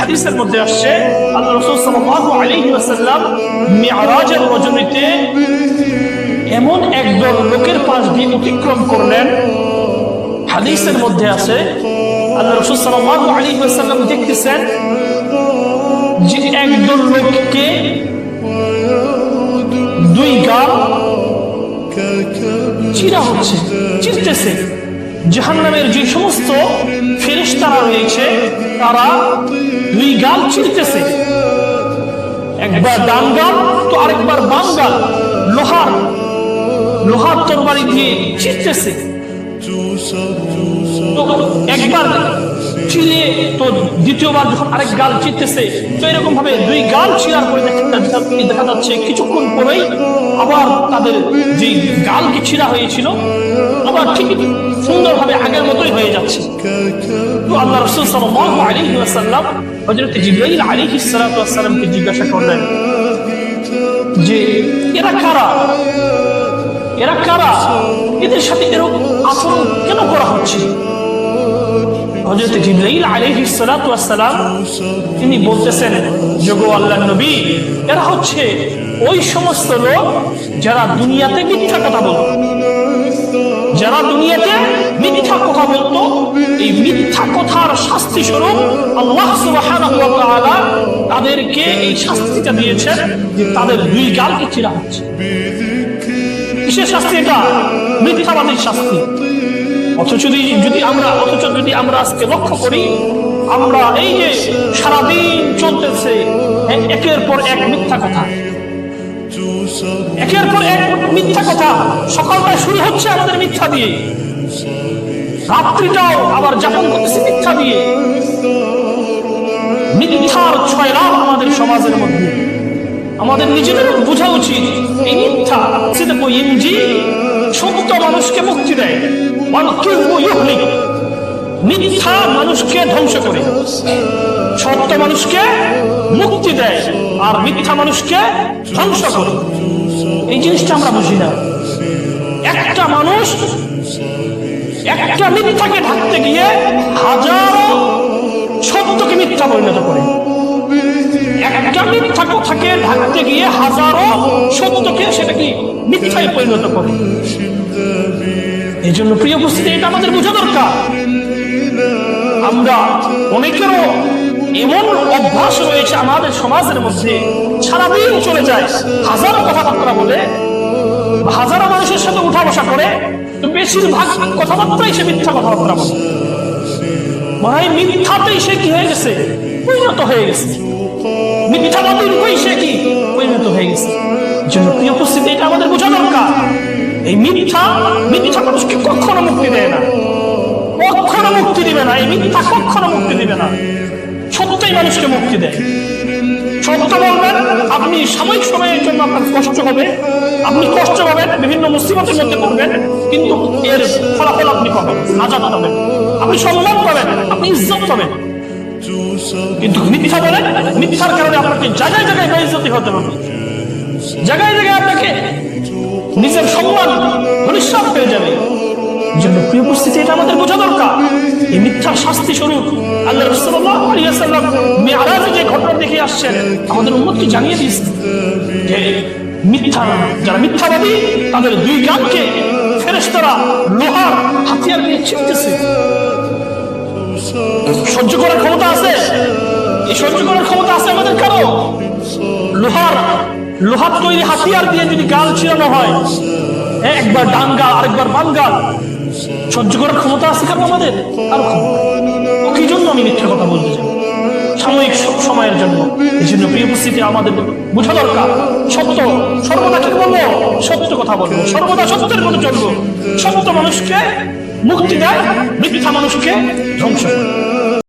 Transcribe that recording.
হাদিসের মধ্যে আসছে আল্লাহ রাসূল সাল্লাল্লাহু আলাইহি ওয়াসাল্লাম মিরাজের রজনীতে এমন একদল লোকের পাশ দিয়ে অতিক্রম করলেন। হাদিসের মধ্যে আছে আল্লাহ রাসূল সাল্লাল্লাহু আলাইহি ওয়াসাল্লাম দেখতেছেন যে একদল লোককে দুই গাল চিরা হচ্ছে, চিরতেছে। জাহান্নামের যে সমস্ত ফেরেশতারা রয়েছে তারা দুই গাল চিরতেছে, একবার ডান গাল তো আরেকবার বাম গাল লোহার তরবারি দিয়ে চিরতেছে। তো একবার চিরে তো দ্বিতীয়বার যখন আরেক গাল চিরতেছে, তো এরকম ভাবে দুই গাল চিরার পরে দেখা যাচ্ছে কিছুক্ষণ পরেই আবার তাদের যে গালকে চিরা হয়েছিল আবার ঠিক সুন্দরভাবে আগের মতোই হয়ে যাচ্ছে। তো আল্লাহ রাসূল সাল্লাল্লাহু আলাইহি ওয়াসাল্লাম হযরত জিবরাইল আলাইহিস সালাতু ওয়াস সালামকে জিজ্ঞাসা করলেন যে এরা কারা, এদের সাথে এরকম আচরণ কেন করা হচ্ছে? হযরত জিবরাইল আলাইহিস সালাতু ওয়াস সালাম তিনি বলতেছেন, যোগো আল্লাহর নবী, এরা হচ্ছে ওই সমস্ত লোক যারা দুনিয়াতে মিথ্যা কথা বলতো, এই মিথ্যা কথার শাস্তি স্বরূপ আল্লাহ সুবহানাহু ওয়া তাআলা তাদেরকে এই শাস্তিটা দিয়েছেন যে তাদের দুই গালকে চিরা হচ্ছে। কিসের শাস্তি এটা? মিথ্যাবাদীর শাস্তি। অথচ যদি আমরা আজকে লক্ষ্য করি, আমরা এই যে সারাদিন চলতেছে একের পর এক মিথ্যা কথা, সকালটায় শুরু হচ্ছে আমাদের মিথ্যা দিয়ে, রাত্রিটাও আবার যাপন করতেছে মিথ্যা দিয়ে। মিথ্যার ছয়লাভ আমাদের সমাজের মধ্যে। আমাদের নিজেদের বোঝা উচিত এই মিথ্যা সত্য মানুষকে মুক্তি দেয়, মিথ্যা মানুষকে ধ্বংস করে, সত্য মানুষকে মুক্তি দেয় আর মিথ্যা মানুষকে ধ্বংস করে। এই জিনিসটা আমরা বুঝি না। একটা মানুষ একটা মিথ্যাকে ঢাকতে গিয়ে হাজারো সত্যকে মিথ্যা পরিণত করে, একটা মিথ্যা কথাকে ঢাকতে গিয়ে হাজারো সত্যকে সেটা কি মিথ্যায় পরিণত করে। এই জন্য প্রিয় উপস্থিতি, এটা আমাদের বোঝা দরকার। আমরা অনেকেরও এমন অভ্যাস রয়েছে আমাদের সমাজের মধ্যে, সারাদিন চলে যায় হাজারো কথাবার্তা বলে, হাজারো মানুষের সাথে উঠা বসা করে, তো বেশিরভাগ কথাবার্তাই সে মিথ্যা কথাবার্তা বলে। মানে মিথ্যাতেই সে কি হয়ে গেছে? পরিণত হয়ে গেছে। মিথ্যাবাদীর রূপেই সে কি পরিণত হয়ে গেছে। জন্য প্রিয় উপস্থিতি, এটা আমাদের বোঝা দরকার। এই মিথ্যা মানুষকে কখনো মুক্তি দেয় না, কখনো মুক্তি দিবে না। এই মিথ্যা কখনো মুক্তি দিবে না। সত্যই মানুষকে মুক্তি দেয়। সত্য বলবেন, আপনি সাময়িক সময়ের জন্য আপনার কষ্ট হবে, আপনি কষ্ট পাবেন, বিভিন্ন মুসিবতের মধ্যে পড়বেন, কিন্তু এর ফলাফল আপনি পাবেন, নাজাত পাবেন, আপনি সম্মান পাবেন, আপনি ইজ্জত পাবেন। কিন্তু মিথ্যা বলেন, মিথ্যার কারণে আপনাকে জায়গায় জায়গায় বেইজ্জতি হতে হবে, জায়গায় জায়গায় আপনাকে নিজের সম্মান ধূলিসাৎ হয়ে যাবে। জন্য প্রিয় উপস্থিতি, এটা আমাদের বোঝা দরকার। এই মিথ্যার শাস্তি স্বরূপ আল্লাহ রাসূল সাল্লাল্লাহু আলাইহি ওয়াসাল্লাম মিরাজে যে ঘটনা দেখে আসছেন, আমাদের উম্মতকে জানিয়ে দিয়েছেন যে যারা মিথ্যাবাদী তাদের দুই গালকে ফেরেশতারা লোহার হাতিয়ার দিয়ে ছিঁড়তেছে। সহ্য করার ক্ষমতা আছে? এই সহ্য করার ক্ষমতা আছে আমাদের কারো? লোহার তৈরি হাতিয়ার দিয়ে যদি গাল চিরানো হয়, একবার ডান গাল আরেকবার বাম গাল, সহ্য করার ক্ষমতা আছে কারো আমাদের? কারো ক্ষমতা। কি জন্য আমি মিথ্যা কথা বলতে চাই? সাময়িক সময়ের জন্য। এই জন্য প্রিয় উপস্থিতি, আমাদের বোঝা দরকার, সত্য সর্বদা কি বলবো? সত্য কথা বলবো, সর্বদা সত্যের মতো চলবো। সত্য মানুষকে মুক্তি দেয়, মিথ্যা মানুষকে ধ্বংস করে।